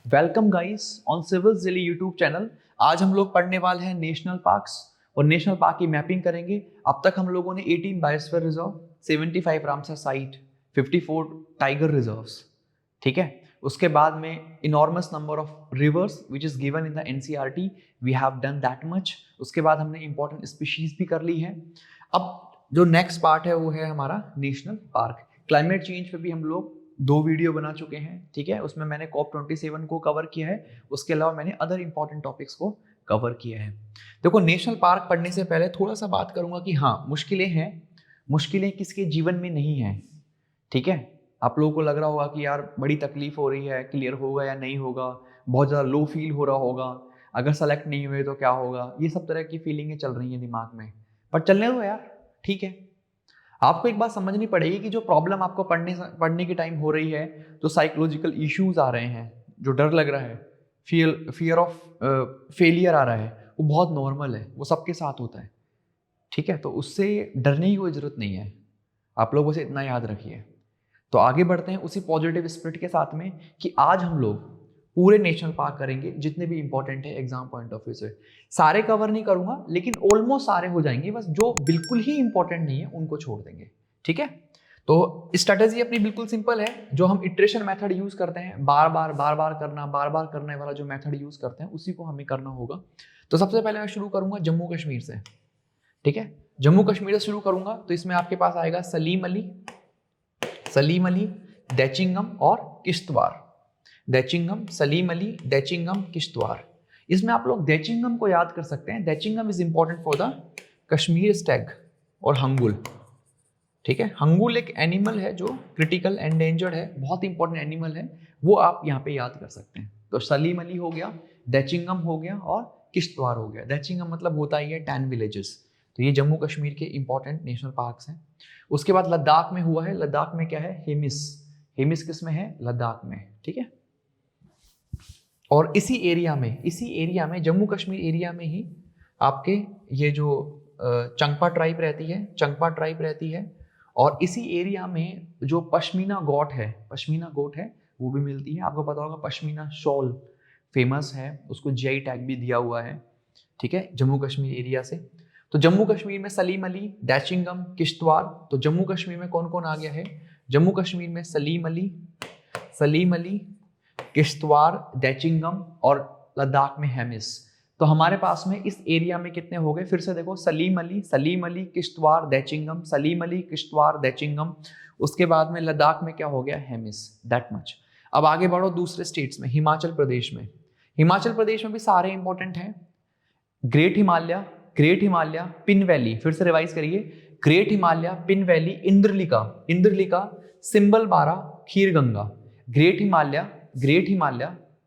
Welcome guys on civils daily YouTube channel. आज हम लोग पढ़ने वाले हैं नेशनल पार्क्स और नेशनल पार्क की मैपिंग करेंगे। अब तक हम लोगों ने 18 biosphere reserve, 75 Ramsar site, 54 tiger reserves, ठीक है। उसके बाद में enormous number of rivers which is given in the NCERT, we have done that much. उसके बाद हमने इंपॉर्टेंट स्पीशीज भी कर ली है। अब जो नेक्स्ट पार्ट है वो है हमारा नेशनल पार्क। क्लाइमेट चेंज पे भी हम लोग 2 वीडियो बना चुके हैं, ठीक है। उसमें मैंने COP27 को कवर किया है, उसके अलावा मैंने अदर इंपॉर्टेंट टॉपिक्स को कवर किया है। देखो, नेशनल पार्क पढ़ने से पहले थोड़ा सा बात करूंगा कि हाँ, मुश्किलें हैं। मुश्किलें किसके जीवन में नहीं है, ठीक है। आप लोगों को लग रहा होगा कि यार बड़ी तकलीफ हो रही है, क्लियर होगा या नहीं होगा, बहुत ज़्यादा लो फील हो रहा होगा, अगर सेलेक्ट नहीं हुए तो क्या होगा, ये सब तरह की फीलिंगें चल रही हैं दिमाग में। पर चलने दो यार, ठीक है। आपको एक बात समझनी पड़ेगी कि जो प्रॉब्लम आपको पढ़ने के टाइम हो रही है, जो साइकोलॉजिकल इश्यूज आ रहे हैं, जो डर लग रहा है, फियर ऑफ फेलियर आ रहा है, वो बहुत नॉर्मल है, वो सबके साथ होता है, ठीक है। तो उससे डरने की कोई ज़रूरत नहीं है, आप लोग उसे इतना याद रखिए। तो आगे बढ़ते हैं उसी पॉजिटिव स्पिरिट के साथ में कि आज हम लोग पूरे नेशनल पार्क करेंगे, जितने भी इंपॉर्टेंट है एग्जाम पॉइंट ऑफ व्यू से। सारे कवर नहीं करूंगा, लेकिन ऑलमोस्ट सारे हो जाएंगे, बस जो बिल्कुल ही इंपॉर्टेंट नहीं है उनको छोड़ देंगे, ठीक है। तो स्ट्रेटेजी अपनी बिल्कुल सिंपल है। जो हम इटरेशन मेथड यूज करते हैं, बार बार करने वाला जो मेथड यूज करते हैं, उसी को हमें करना होगा। तो सबसे पहले मैं शुरू करूंगा जम्मू कश्मीर से, ठीक है। जम्मू कश्मीर से शुरू करूंगा तो इसमें आपके पास आएगा सलीम अली, दैचिंगम और किश्तवाड़। दैचिंगम, सलीम अली, दैचिंगम, किश्तवाड़। इसमें आप लोग दैचिंगम को याद कर सकते हैं। Dachigam is important for the Kashmir stag और हंगुल, ठीक है। हंगुल एक एनिमल है जो क्रिटिकल एंडेंजर्ड है, बहुत इंपॉर्टेंट एनिमल है, वो आप यहाँ पे याद कर सकते हैं। तो सलीम अली हो गया, दैचिंगम हो गया और किश्तवाड़ हो गया। दैचिंगम मतलब होता ही है 10 विलेजेस। तो ये जम्मू कश्मीर के इंपॉर्टेंट नेशनल पार्क्स हैं। उसके बाद लद्दाख में हुआ है। लद्दाख में क्या है? हेमिस किस में है? लद्दाख में, ठीक है। और इसी एरिया में जम्मू कश्मीर एरिया में ही आपके ये जो चंगपा ट्राइब रहती है। और इसी एरिया में जो पश्मीना गोट है वो भी मिलती है। आपको पता होगा पश्मीना शॉल फेमस है, उसको जीआई टैग भी दिया हुआ है, ठीक है, जम्मू कश्मीर एरिया से। तो जम्मू कश्मीर में सलीम अली, दैचिंगम, किश्तवाड़। तो जम्मू कश्मीर में कौन कौन आ गया है? जम्मू कश्मीर में सलीम अली, किश्तवाड़, दैचिंगम और लद्दाख में हेमिस। तो हमारे पास में इस एरिया में कितने हो गए? फिर से देखो, सलीम अली, किश्तवाड़, दैचिंगम, सलीम अली, किश्तवाड़, दैचिंगम। उसके बाद में लद्दाख में क्या हो गया? Hemis, that much. अब आगे बढ़ो दूसरे स्टेट्स में। हिमाचल प्रदेश में भी सारे इंपॉर्टेंट हैं। Great Himalaya, Pin valley. फिर से रिवाइज करिए, great Himalaya, Pin valley, Inderkilla, Simbalbara, Khirganga. Great Himalaya,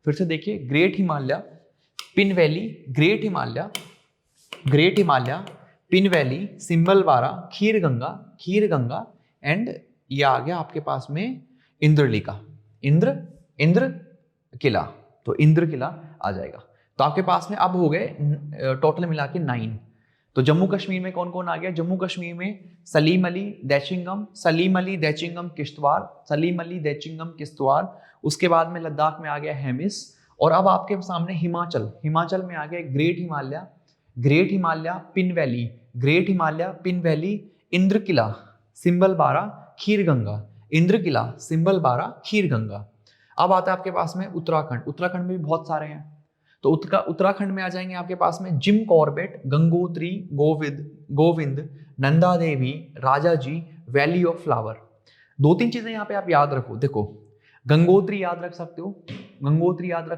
फिर से देखिए, great Himalaya, Pin valley, great Himalaya, Pin valley, Simbalbara, Khirganga and ये आ गया आपके पास में इंद्रलिका, इंद्र किला। तो इंद्र किला आ जाएगा। तो आपके पास में अब हो गए टोटल मिला के 9। तो जम्मू कश्मीर में कौन कौन आ गया? जम्मू कश्मीर में सलीम अली, दैचिंगम, किश्तवाड़। उसके बाद में लद्दाख में आ गया हेमिस। और अब आपके सामने हिमाचल में आ गया great Himalaya, Pin valley, Inderkilla, Simbalbara, खीर गंगा। अब आता है आपके पास में उत्तराखंड में भी बहुत सारे हैं। तो उत्तराखंड में आ जाएंगे आपके पास में Jim Corbett, Gangotri, Govind, Nanda Devi, Rajaji, valley of flower. 2-3 चीजें यहाँ पे आप याद रखो। देखो, गंगोत्री याद रख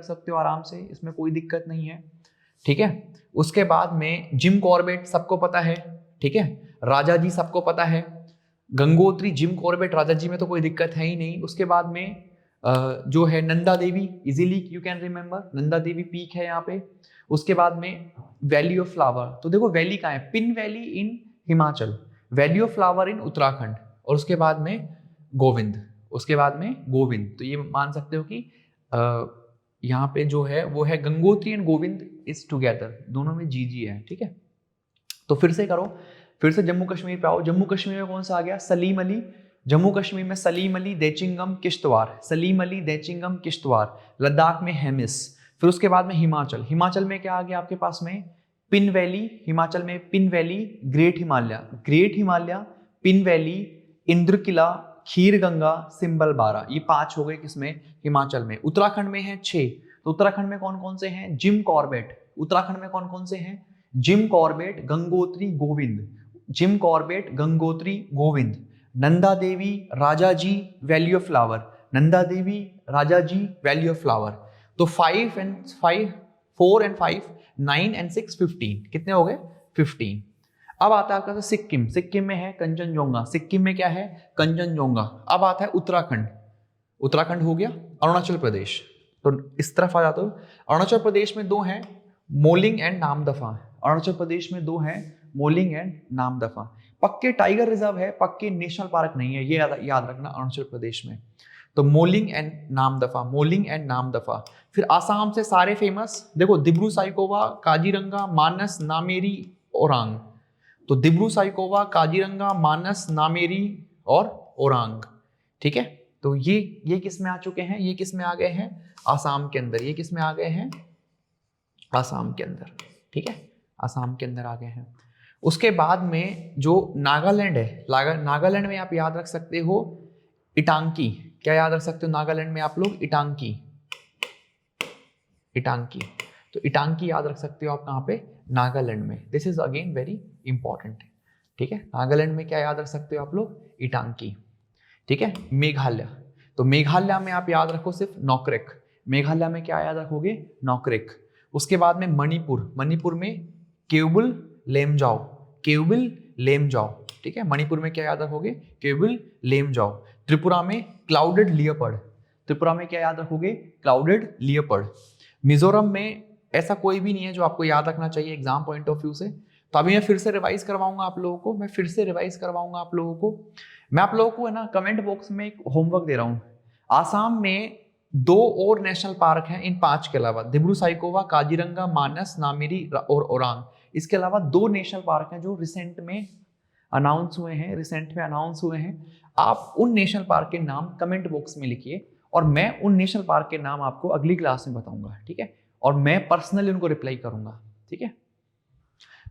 सकते हो आराम से, इसमें कोई दिक्कत नहीं है, ठीक है। उसके बाद में जिम कॉर्बेट सबको पता है, ठीक है। राजाजी सबको पता है। गंगोत्री, जिम कॉर्बेट, राजाजी में तो कोई दिक्कत है ही नहीं। उसके बाद में जो है Nanda Devi, easily you can remember, Nanda Devi peak है यहाँ पे। उसके बाद में वैली ऑफ फ्लावर। तो देखो वैली कहाँ है? Pin valley in Himachal, valley of flower in Uttarakhand, और उसके बाद में गोविंद। तो ये मान सकते हो कि यहाँ पे जो है वो है Gangotri and Govind is together, दोनों में जी है, ठीक है। तो फिर से जम्मू कश्मीर पे आओ। जम्मू कश्मीर में कौन सा आ गया? सलीम अली, जम्मू कश्मीर में सलीम अली, देचिंगम, किश्तवाड़, सलीम अली, देचिंगम, किश्तवाड़। लद्दाख में हेमिस। फिर उसके बाद में हिमाचल, हिमाचल में क्या आ गया आपके पास में, पिन वैली, हिमाचल में Pin valley, great Himalaya, great Himalaya, Pin valley, Inderkilla, Khirganga, Simbalbara. ये 5 हो गए किसमें, हिमाचल में। उत्तराखंड में है 6, तो उत्तराखंड में कौन कौन से हैं, जिम कॉर्बेट, उत्तराखंड में कौन कौन से हैं, Jim Corbett, Gangotri, Govind, Jim Corbett, Gangotri, Govind, Nanda Devi, Rajaji, Valley of Flower, Nanda Devi, Rajaji, Valley of Flower. तो 4 and 5, 9 and 6, 15, कितने हो गए, 15। अब आता है आपका सिक्किम, सिक्किम में है कंचनजोंगा, सिक्किम में क्या है, कंचनजोंगा। अब आता है उत्तराखंड, उत्तराखंड हो गया। अरुणाचल प्रदेश, तो इस तरफ आ जाते हो। अरुणाचल प्रदेश में 2 हैं, मोलिंग एंड नामदफा, अरुणाचल प्रदेश में 2 हैं, मोलिंग एंड नामदफा। पक्के टाइगर रिजर्व है, पक्के नेशनल पार्क नहीं है, ये याद रखना अरुणाचल प्रदेश में। तो moulding and Namdapha, moulding and Namdapha. फिर आसाम से सारे फेमस, देखो दिब्रू साइकोवा, काजीरंगा, मानस, नामेरी, ओरांग। तो दिब्रू साइकोवा, काजीरंगा, मानस, नामेरी और ओरांग, ठीक है। तो ये किस में आ चुके हैं, ये किस में आ गए हैं, आसाम के अंदर, ये किस में आ गए हैं, आसाम के अंदर, ठीक है, आसाम के अंदर आ गए हैं। उसके बाद में जो नागालैंड है, नागालैंड में आप याद रख सकते हो इटांकी, क्या याद रख सकते हो नागालैंड में आप लोग, इटांकी, इटांकी। तो इटांकी याद रख सकते हो आप कहाँ पे, नागालैंड में। This is again very important, ठीक है। नागालैंड में क्या याद रख सकते हो आप लोग, इटांकी, ठीक है। मेघालय, तो मेघालय में आप याद रखो सिर्फ नॉकरेक, मेघालय में क्या याद रखोगे, नॉकरेक। उसके बाद में मणिपुर, मणिपुर में केवबुल लेमजाओ, केवबुल लेमजाओ, ठीक है। मणिपुर में क्या याद रखोगे, केवबुल लेमजाओ। त्रिपुरा में क्लाउडेड लियोपर्ड, त्रिपुरा में क्या याद रखोगे, क्लाउडेड लियोपर्ड। मिजोरम में ऐसा कोई भी नहीं है जो आपको याद रखना चाहिए एग्जाम पॉइंट ऑफ व्यू से। तो अभी मैं फिर से रिवाइज करवाऊंगा आप लोगों को, मैं फिर से रिवाइज करवाऊंगा आप लोगों को। मैं आप लोगों को है ना कमेंट बॉक्स में एक होमवर्क दे रहा हूँ। आसाम में 2 और नेशनल पार्क हैं इन 5 के अलावा, दिब्रू साइकोवा, काजीरंगा, मानस, नामेरी और ओरांग। इसके अलावा 2 नेशनल पार्क हैं जो रिसेंट में अनाउंस हुए हैं, रिसेंट में अनाउंस हुए हैं। आप उन नेशनल पार्क के नाम कमेंट बॉक्स में लिखिए और मैं उन नेशनल पार्क के नाम आपको अगली क्लास में बताऊंगा, ठीक है। और मैं पर्सनली उनको रिप्लाई करूंगा, ठीक है।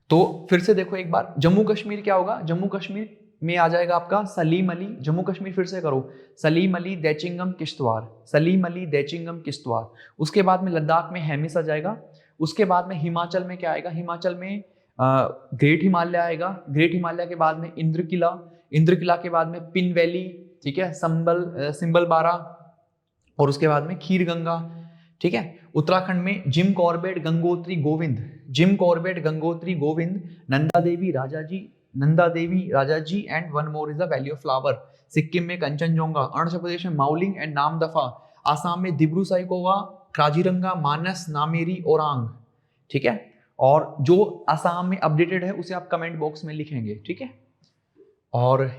तो फिर से देखो एक बार, जम्मू कश्मीर क्या होगा, जम्मू कश्मीर में आ जाएगा आपका सलीम अली, जम्मू कश्मीर फिर से करो, सलीम अली, देचिंगम, किश्तवाड़, सलीम अली, देचिंगम, किश्तवाड़। उसके बाद में लद्दाख में हेमिस आ जाएगा। उसके बाद में हिमाचल में क्या आएगा, हिमाचल में ग्रेट हिमालय आएगा। ग्रेट हिमालय के बाद में इंद्रकिला, इंद्रकिला के बाद में पिन वैली, ठीक है, सिंबल बारा, और उसके बाद में खीर गंगा, ठीक है। उत्तराखंड में Jim Corbett, Gangotri, Govind, Jim Corbett, Gangotri, Govind, Nanda Devi, Rajaji, Nanda Devi, Rajaji and one more is the Valley of Flower. Sikkim में कंचनजोंगा, अरुणाचल प्रदेश में माउलिंग एंड नामदफा, आसाम में दिब्रू साइकोवा, काजीरंगा, मानस, नामेरी, ओरांग, ठीक है। और जो आसाम में अपडेटेड है उसे आप कमेंट बॉक्स में लिखेंगे, ठीक है। और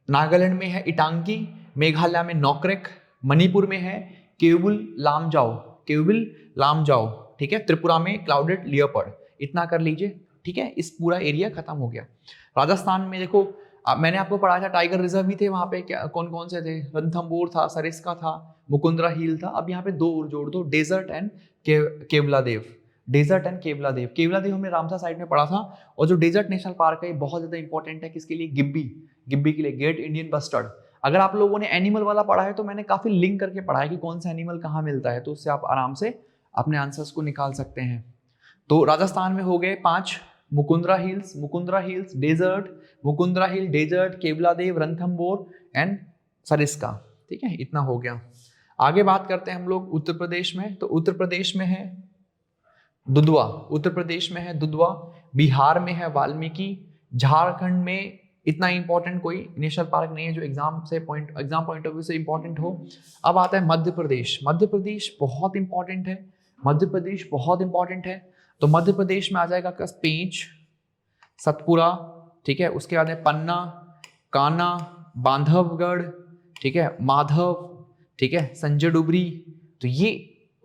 नागालैंड में है इटांकी, मेघालय में नॉकरेक, मणिपुर में है केवबुल लामजाओ, केवबुल लामजाओ, ठीक है। त्रिपुरा में क्लाउडेड लियोपर्ड। इतना कर लीजिए, ठीक है। इस पूरा एरिया खत्म हो गया। राजस्थान में देखो, मैंने आपको पढ़ाया था टाइगर रिजर्व भी थे वहां पे, क्या कौन कौन से थे, रणथंबोर था, सरिस्का था, मुकुंदरा हिल था। अब यहाँ पे 2 और जोड़ दो, desert and Keoladeo, desert and Keoladeo. Keoladeo हमने रामसा साइड में पढ़ा था। और जो डेजर्ट नेशनल पार्क है ये बहुत ज्यादा इंपॉर्टेंट है, किसके लिए, गिब्बी, गिब्बी के लिए, ग्रेट इंडियन बस्टर्ड। अगर आप लोगों ने एनिमल वाला पढ़ा है तो मैंने काफी लिंक करके पढ़ा है कि कौन सा एनिमल कहाँ मिलता है, तो उससे आप आराम से अपने आंसर्स को निकाल सकते हैं। तो राजस्थान में हो गए 5, Mukundra hills, desert, Mukundra hill, desert, Keoladeo, Ranthambore and Sariska, ठीक है। इतना हो गया। आगे बात करते हैं हम लोग उत्तर प्रदेश में। तो उत्तर प्रदेश में है दुधवा, उत्तर प्रदेश में है दुधवा, बिहार में है वाल्मीकि, झारखंड में इतना इंपॉर्टेंट कोई नेशनल पार्क नहीं है जो एग्जाम पॉइंट ऑफ व्यू से इंपॉर्टेंट हो। अब आता है मध्य प्रदेश, मध्य प्रदेश बहुत इंपॉर्टेंट है, मध्य प्रदेश बहुत इंपॉर्टेंट है। तो मध्य प्रदेश में आ जाएगा आपका पेंच, सतपुरा, ठीक है। उसके बाद है पन्ना, कान्हा, बांधवगढ़, ठीक है, माधव, ठीक है, संजय डुबरी। तो ये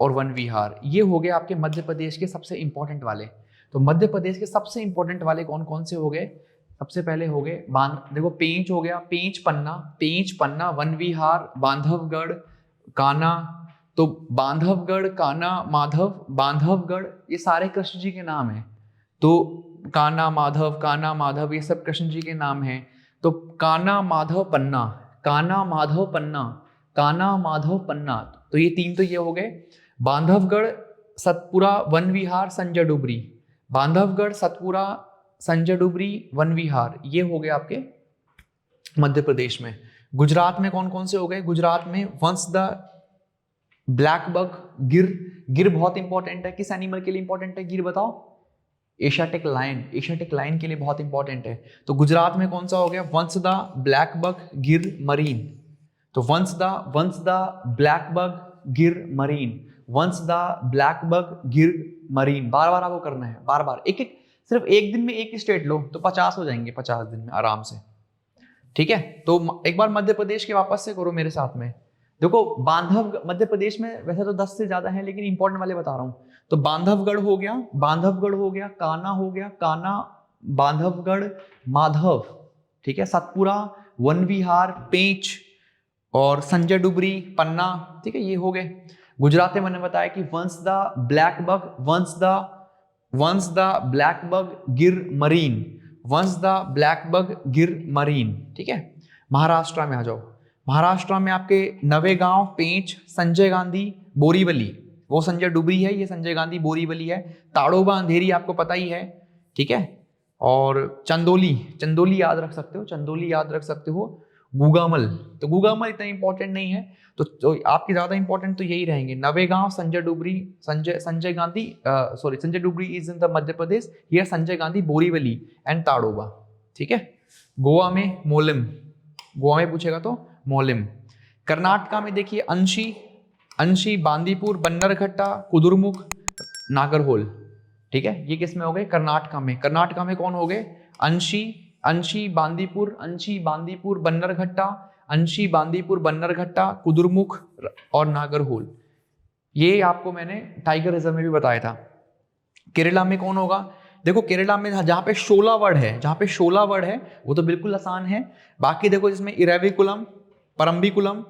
और वन विहार, ये हो गए आपके मध्य प्रदेश के सबसे इंपॉर्टेंट वाले। तो मध्य प्रदेश के सबसे इंपॉर्टेंट वाले कौन कौन से हो गए, सबसे पहले हो गए देखो पेंच हो गया, पेंच पन्ना वन विहार बांधवगढ़ कान्हा। तो बांधवगढ़ कान्हा माधव, बांधवगढ़ ये सारे कृष्ण जी के नाम हैं। तो कान्हा माधव ये सब कृष्ण जी के नाम हैं। तो कान्हा माधव पन्ना, कान्हा माधव पन्ना, कान्हा माधव पन्ना, तो ये तीन तो ये हो गए। बांधवगढ़ सतपुरा वन विहार संजय डुबरी, बांधवगढ़ सतपुरा संजय डुबरी वन विहार, ये हो गए आपके मध्य प्रदेश में। गुजरात में कौन कौन से हो गए? गुजरात में वंस द ब्लैक बक, गिर, गिर बहुत इंपॉर्टेंट है। किस एनिमल के लिए इंपॉर्टेंट है गिर बताओ? एशियाटिक लायन, एशियाटिक लायन के लिए बहुत इंपॉर्टेंट है। तो गुजरात में कौन सा हो गया? Once the black buck Gir marine. तो once the black buck Gir marine, once the black buck Gir marine. बार बार आपको करना है, बार बार एक एक, सिर्फ एक दिन में एक स्टेट लो तो 50 हो जाएंगे, 50 दिन में आराम से। ठीक है, तो एक बार मध्य प्रदेश के वापस से करो मेरे साथ में। देखो बांधव मध्य प्रदेश में वैसे तो 10 से ज्यादा है, लेकिन इंपॉर्टेंट वाले बता रहा हूं। तो बांधवगढ़ हो गया, बांधवगढ़ हो गया, कान्हा हो गया, कान्हा बांधवगढ़ माधव, ठीक है, सतपुरा वन विहार पेंच और संजय डुबरी पन्ना, ठीक है, ये हो गए। गुजरात में मैंने बताया कि once the black buck, once the black buck Gir marine, once the black buck Gir marine, ठीक है। महाराष्ट्र में आ जाओ, महाराष्ट्र में आपके नवेगांव पेंच संजय गांधी बोरीवली, वो संजय डुबरी है, ये संजय गांधी बोरीवली है। ताड़ोबा अंधेरी आपको पता ही है, ठीक है। और चंदोली, चंदोली याद रख सकते हो, चंदोली याद रख सकते हो। गुगामल, तो गुगामल इतना इंपॉर्टेंट नहीं है, तो आपके ज्यादा इंपॉर्टेंट तो यही रहेंगे। Navegaon Sanjay Dhubri, Sanjay Gandhi, sorry Sanjay Dhubri is in the Madhya Pradesh, here Sanjay Gandhi Borivali and Tadoba, ठीक है। गोवा में मोलिम, गोवा में पूछेगा तो मोलिम। कर्नाटका में देखिए अंशी बांदीपुर बन्नरघट्टा कुदुरमुख नागरहोल, ठीक है, ये किस में हो गए? कर्नाटका में। कर्नाटका में कौन हो गए? अंशी बांदीपुर बन्नरघट्टा, अंशी बांदीपुर बन्नरघट्टा कुदुरमुख और नागरहोल। ये आपको मैंने टाइगर रिजर्व में भी बताया था। केरला में कौन होगा? देखो केरला में जहां पे शोला वर्ड है, जहां पे शोला वर्ड है वो तो बिल्कुल आसान है। बाकी देखो जिसमें इरेविकुलम परम्बिकुलम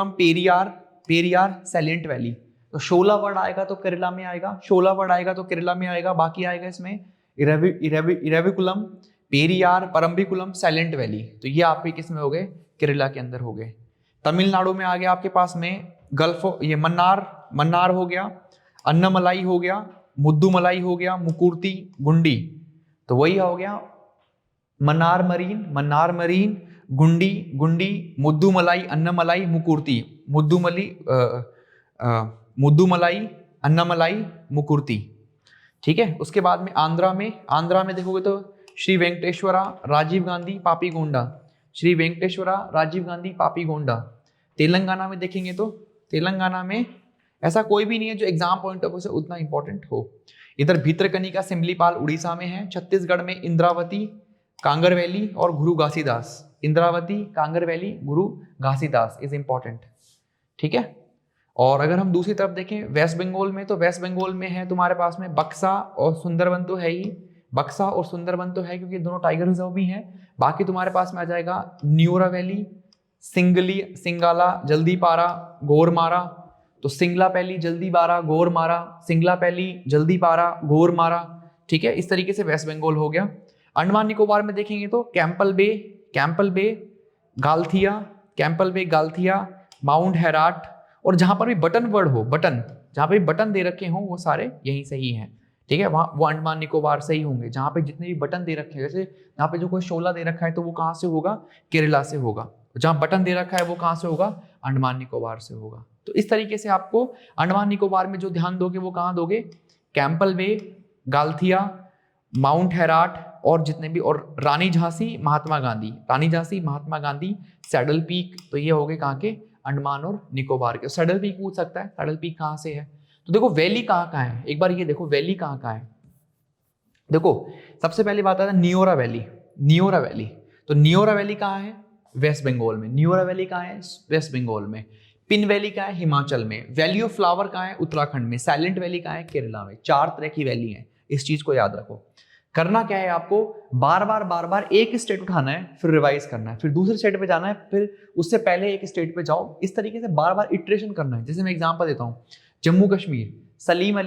पेरियार सैलेंट वैली, तो शोला वर्ड आएगा तो केरला में आएगा, शोला वर्ड आएगा तो केरला में आएगा। बाकी आएगा इसमें इरेविकुलम, पेरियार, परम्बिकुलम, सैलेंट वैली, तो ये आपके किस में हो गए? केरला के अंदर हो गए। तमिलनाडु में आ गया आपके पास में ये मन्नार हो गया, अन्नमलाई हो गया, मुद्दुमलाई हो गया, मुकुर्ती गुंडी, तो वही हो गया मन्नार मरीन गुंडी मुद्दुमलाई अन्नमलाई मुकुर्ती, मुद्दुमलाई अन्नमलाई मुकुर्ती, ठीक है। उसके बाद में आंध्रा में देखोगे तो श्री वेंकटेश्वरा राजीव गांधी पापीगोंडा, श्री वेंकटेश्वरा राजीव गांधी पापीगोंडा। तेलंगाना में देखेंगे तो तेलंगाना में ऐसा कोई भी नहीं है जो एग्जाम पॉइंट ऑफ व्यू से उतना इंपॉर्टेंट हो। इधर भीतरकनिका सिमलीपाल उड़ीसा में है। छत्तीसगढ़ में इंद्रावती कांगरवैली और गुरु घासीदास, इंद्रावती कांगरवैली गुरु घासीदास इज इंपॉर्टेंट, ठीक है। और अगर हम दूसरी तरफ देखें वेस्ट बंगाल में, तो वेस्ट बंगाल में है तुम्हारे पास में बक्सा और सुंदरबन तो है ही, बक्सा और सुंदरबन तो है क्योंकि दोनों टाइगर रिजर्व भी हैं। बाकी तुम्हारे पास में आ जाएगा न्यूरा वैली, सिंगाला, जल्दीपारा, गोरमारा, तो सिंगला पैली, जल्दीपारा, गोरमारा, सिंगला पैली, जल्दीपारा, गोरमारा, ठीक है। इस तरीके से वेस्ट बंगाल हो गया। अंडमान निकोबार में देखेंगे तो कैंपल बे, गाल्थिया, माउंट हैराट, और जहां पर भी बटन वर्ड हो, जहां पे भी बटन दे रखे हों वो सारे यहीं से ही हैं, ठीक है। वहां वो अंडमान निकोबार से ही होंगे। जहां पे जितने भी बटन दे रखे हैं, जैसे यहाँ पे जो कोई शोला दे रखा है तो वो कहाँ से होगा? केरला से होगा। जहां बटन दे रखा है वो कहाँ से होगा? अंडमान निकोबार से होगा। तो इस तरीके से आपको अंडमान निकोबार में जो ध्यान दोगे वो कहाँ दोगे? कैंपल बे, गाल्थिया, माउंट हैराट और जितने भी, और रानी झांसी महात्मा गांधी, सैडल पीक, तो ये हो गए कहाँ के? अंडमान और निकोबार के। सैडल पीक पूछ सकता है, सैडल पीक कहाँ से है? तो देखो वैली कहाँ है, एक बार ये देखो वैली कहाँ है। देखो सबसे पहली बात है नियोरा वैली, तो नियोरा वैली कहाँ है? वेस्ट बंगाल में। नियोरा वैली कहाँ है? वेस्ट बंगाल में। पिन वैली कहाँ है? हिमाचल में। वैली ऑफ फ्लावर कहाँ है? उत्तराखंड में। साइलेंट वैली कहाँ है? केरला में। 4 तरह की वैली है, इस चीज को याद रखो। करना क्या है आपको, बार बार एक स्टेट उठाना है, फिर रिवाइज करना है, फिर दूसरे स्टेट पे जाना है, फिर उससे पहले एक स्टेट पे जाओ, इस तरीके से बार बार इटरेशन करना है। जैसे मैं एग्जांपल देता हूँ, जम्मू कश्मीर, सलीम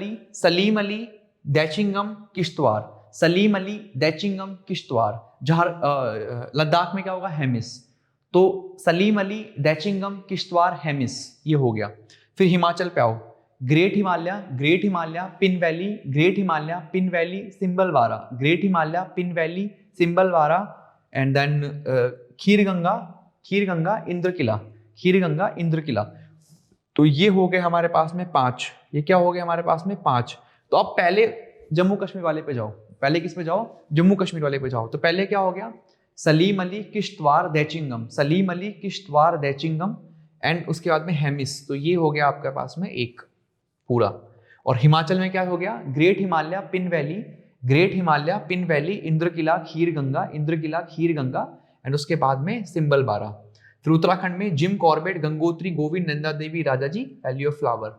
अली दैचिंगम किश्तवाड़, सलीम अली दैचिंगम किश्तवाड़। जहाँ लद्दाख में क्या होगा, हेमिस, तो सलीम अली दैचिंगम किश्तवाड़ हेमिस, ये हो गया। फिर हिमाचल पे आओ, great Himalaya Pin valley, great Himalaya Pin valley Simbalbara, great Himalaya Pin valley Simbalbara, and then Khirganga Inderkilla. तो ये हो गए हमारे पास में 5। ये क्या हो गया हमारे पास में 5। तो अब पहले जम्मू कश्मीर वाले पे जाओ, पहले किस पे जाओ, जम्मू कश्मीर वाले पे जाओ। तो पहले क्या हो गया, सलीम अली किश्तवाड़ दैचिंगम, एंड उसके बाद में हेमिस। तो ये हो गया आपके पास में एक पूरा। और हिमाचल में क्या हो गया, great Himalaya Pin valley Inderkilla Khirganga, and उसके बाद में सिंबलबारा। फिर उत्तराखंड में Jim Corbett, Gangotri, Govind, Nanda Devi, Rajaji, valley of flower.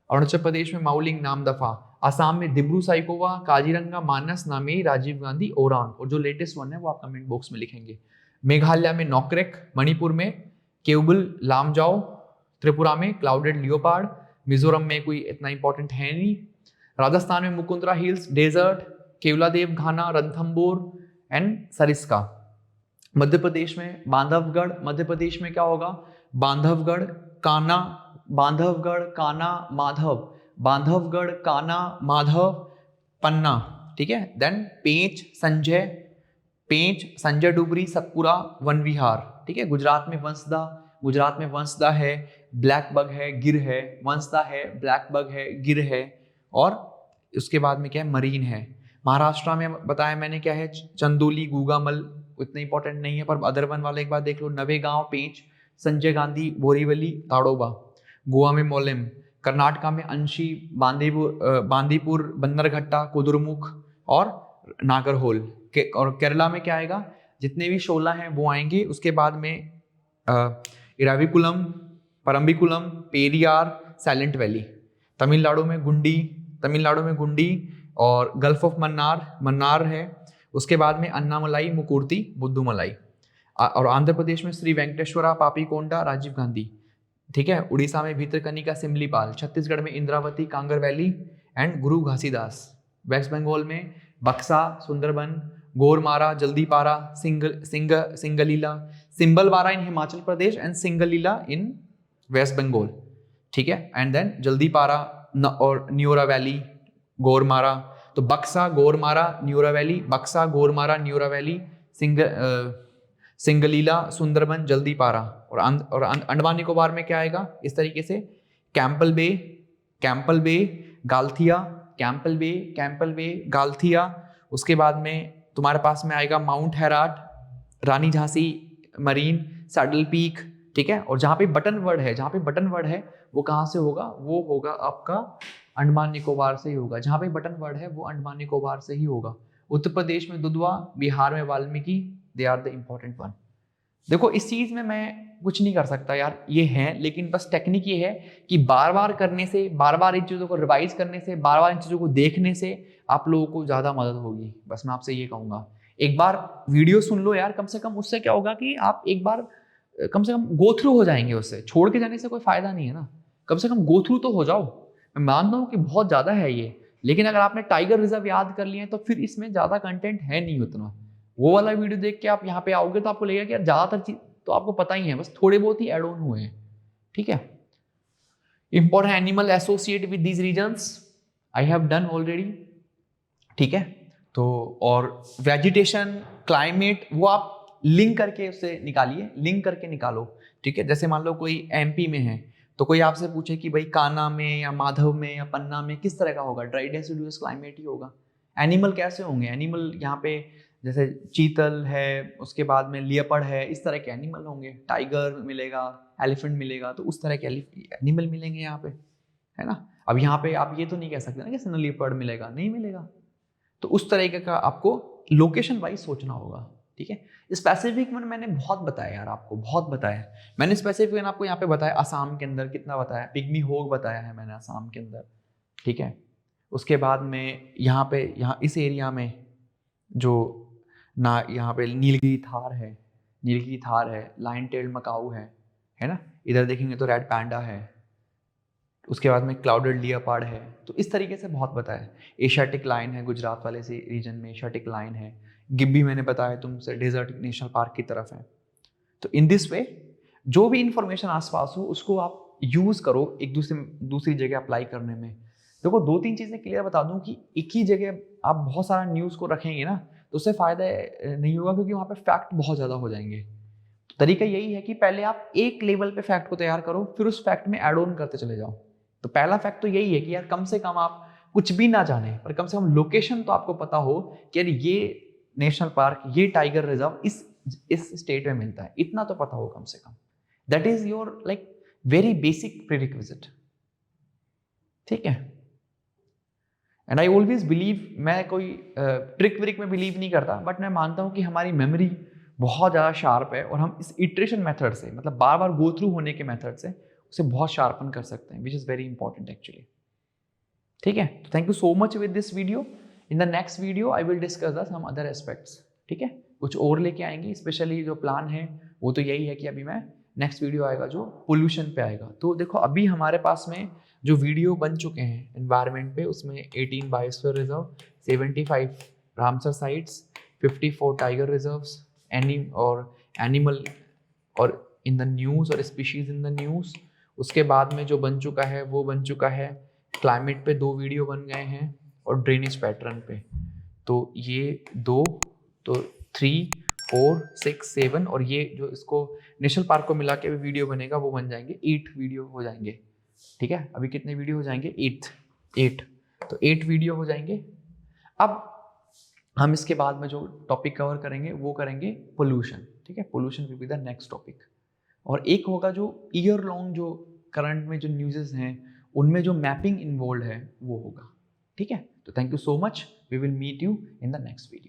Arunachal Pradesh में माउलिंग, नामदफा। आसाम में दिब्रू साइकोवा, काजीरंगा, मानस, नामेरी, राजीव गांधी, ओरांग। और जो लेटेस्ट वन है वो आप कमेंट बॉक्स में लिखेंगे। मेघालय में नॉकरेक, मणिपुर में केवबुल लामजाओ, त्रिपुरा में क्लाउडेड लियोपार्ड, मिजोरम में कोई इतना इंपॉर्टेंट है नहीं, राजस्थान में Mukundra hills desert, Keoladeo Ghana, Ranthambore and Sariska. Madhya Pradesh में बांधवगढ़, मध्य प्रदेश में क्या होगा, बांधवगढ़ काना माधव पन्ना, ठीक है। देन पेंच संजय डुबरी, सतपुरा, वन विहार, ठीक है। गुजरात में वंसदा है, ब्लैक बग है, गिर है, वंसदा है, ब्लैक बग है, गिर है, और उसके बाद में क्या है, मरीन है। महाराष्ट्र में बताया मैंने क्या है, चंदोली, गूगामल, इतना इंपॉर्टेंट नहीं है, पर अदर वन वाले एक बार देख लो, नवेगांव, पेंच, संजय गांधी, बोरीवली, ताड़ोबा। गोवा में मोलेम, कर्नाटका में अंशी, बांदीपुर, बन्नरघट्टा, कुदुरमुख और नागरहोल। और केरला में क्या आएगा, जितने भी 16 हैं वो आएंगे। उसके बाद में इराविकुलम, परम्बिकुलम, पेरियार, साइलेंट वैली। तमिलनाडु में गुंडी और गल्फ ऑफ मन्नार है। उसके बाद में अन्नामलाई, मुकुर्ती, बुद्धूमलाई। और आंध्र प्रदेश में श्री वेंकटेश्वरा, पापीकोंडा, राजीव गांधी, ठीक है। उड़ीसा में भीतरकनिका, सिमलीपाल। छत्तीसगढ़ में Indravati, Kanger valley and Guru Ghasidas. Waste Bengal में Buxa, Sundarban, Gorumara, Jaldapara, Singalila, Simbalbara in Himachal Pradesh and Singalila in west Bengal, ठीक है। एंड देन जल्दीपारा और न्यूरा वैली, गोरमारा। तो बक्सा, गोरमारा, न्यूरा वैली, सिंगलीला, सुंदरबन, जल्दीपारा। और अंडमान निकोबार में क्या आएगा इस तरीके से, कैंपल बे, गाल्थिया। उसके बाद में तुम्हारे पास में आएगा माउंट हैराट, रानी झांसी मरीन, सैडल पीक, ठीक है। और जहाँ पे बटन वर्ड है वो कहाँ से होगा, वो होगा आपका अंडमान निकोबार से ही होगा। जहाँ पे बटन वर्ड है वो अंडमान निकोबार से ही होगा। उत्तर प्रदेश में दुधवा, बिहार में Valmiki, they are the important one. देखो इस चीज में मैं कुछ नहीं कर सकता यार, ये है, लेकिन बस टेक्निक ये है कि बार बार करने से, बार बार इन चीज़ों को रिवाइज करने से, बार बार इन चीज़ों को देखने से आप लोगों को ज़्यादा मदद होगी। बस मैं आपसे ये कहूँगा, एक बार वीडियो सुन लो यार कम से कम, उससे क्या होगा कि आप एक बार कम से कम गो थ्रू हो जाएंगे। उससे छोड़ के जाने से कोई फायदा नहीं है ना, कम से कम गो थ्रू तो हो जाओ। मैं मानता हूँ कि बहुत ज़्यादा है ये, लेकिन अगर आपने टाइगर रिजर्व याद कर लिए तो फिर इसमें ज़्यादा कंटेंट है नहीं उतना। वो वाला वीडियो देख के आप यहाँ पे आओगे तो आपको लगेगा कि यार ज़्यादातर चीज तो आपको पता ही है, बस थोड़े बहुत ही एड ऑन हुए हैं, ठीक है। Important animal associate with these reasons I have done already, ठीक है। तो और वेजिटेशन, क्लाइमेट, वो आप लिंक करके उससे निकालिए, लिंक करके निकालो, ठीक है। जैसे मान लो कोई एमपी में है तो कोई आपसे पूछे कि भाई कान्हा में या माधव में या पन्ना में किस तरह का होगा, ड्राई डेसिडुअस क्लाइमेट ही होगा। एनिमल कैसे होंगे, एनिमल यहाँ पे जैसे चीतल है, उसके बाद में लियोपर्ड है, इस तरह के एनिमल होंगे। टाइगर मिलेगा, एलिफेंट मिलेगा, तो उस तरह के एनिमल मिलेंगे यहाँ पे, है ना। अब यहाँ पे आप ये तो नहीं कह सकते ना कि लियोपर्ड मिलेगा, नहीं मिलेगा। तो उस तरीके का आपको लोकेशन वाइज सोचना होगा, ठीक है। स्पेसिफिक वन मैंने बहुत बताया यार, आपको बहुत बताया मैंने। स्पेसिफिक वन आपको यहाँ पे बताया असम के अंदर कितना बताया, पिग्मी होग बताया है मैंने असम के अंदर, ठीक है। उसके बाद में यहाँ पे, यहाँ इस एरिया में जो ना यहाँ पे नीलगिरी थार है, लायन टेल्ड मकाऊ है ना। इधर देखेंगे तो रेड पैंडा है, उसके बाद में क्लाउडेड लियोपार्ड है। तो इस तरीके से बहुत बताया। एशियाटिक लाइन है, गुजरात वाले से रीजन में एशियाटिक लाइन है। गिब्बी मैंने बताया तुमसे डेजर्ट नेशनल पार्क की तरफ है। तो इन दिस वे जो भी इंफॉर्मेशन आसपास हो उसको आप यूज करो एक दूसरी जगह अप्लाई करने में। देखो 2-3 चीजें क्लियर बता दूं कि एक ही जगह आप बहुत सारा न्यूज को रखेंगे ना तो उससे फायदा नहीं होगा, क्योंकि वहां पे फैक्ट बहुत ज्यादा हो जाएंगे। तो तरीका यही है कि पहले आप एक लेवल पे फैक्ट को तैयार करो, फिर उस फैक्ट में एड ऑन करते चले जाओ। तो पहला फैक्ट तो यही है कि यार कम से कम आप कुछ भी ना जाने पर कम से कम लोकेशन तो आपको पता हो कि यार ये नेशनल पार्क, ये टाइगर रिजर्व इस स्टेट में मिलता है, इतना तो पता हो कम से कम। That is your like very basic prerequisite, ठीक है। एंड आई ऑलवेज बिलीव, मैं कोई ट्रिक व्रिक में बिलीव नहीं करता, बट मैं मानता हूं कि हमारी मेमोरी बहुत ज़्यादा शार्प है और हम इस इटरेशन मेथड से, मतलब बार बार गो थ्रू होने के मेथड से उसे बहुत शार्पन कर सकते हैं, which is very important actually. ठीक है, तो thank you so much with this video. In the next video I will discuss the some other aspects. ठीक है, कुछ और लेके आएंगे। स्पेशली जो प्लान है वो तो यही है कि अभी मैं नेक्स्ट वीडियो आएगा जो पोल्यूशन पे आएगा। तो देखो अभी हमारे पास में जो वीडियो बन चुके हैं एनवायरनमेंट पे, उसमें 18 biosphere reserve, 75 Ramsar sites, 54 tiger reserves, animal और इन द न्यूज़ और स्पीशीज इन द न्यूज़। उसके बाद में जो बन चुका है वो बन चुका है क्लाइमेट पे 2 वीडियो बन गए हैं और ड्रेनेज पैटर्न पे। तो ये 2, तो 3, 4, 6, 7 और ये जो इसको नेशनल पार्क को मिला के भी वीडियो बनेगा वो बन जाएंगे 8 वीडियो हो जाएंगे। ठीक है, अभी कितने वीडियो हो जाएंगे? 8। तो 8 वीडियो हो जाएंगे। अब हम इसके बाद में जो टॉपिक कवर करेंगे वो करेंगे पोल्यूशन। ठीक है, pollution will be the next topic. और एक होगा जो ईयर लॉन्ग जो करंट में जो न्यूज़ हैं उनमें जो मैपिंग इन्वॉल्व है वो होगा। ठीक है, तो thank you so much, we will meet you in the next video.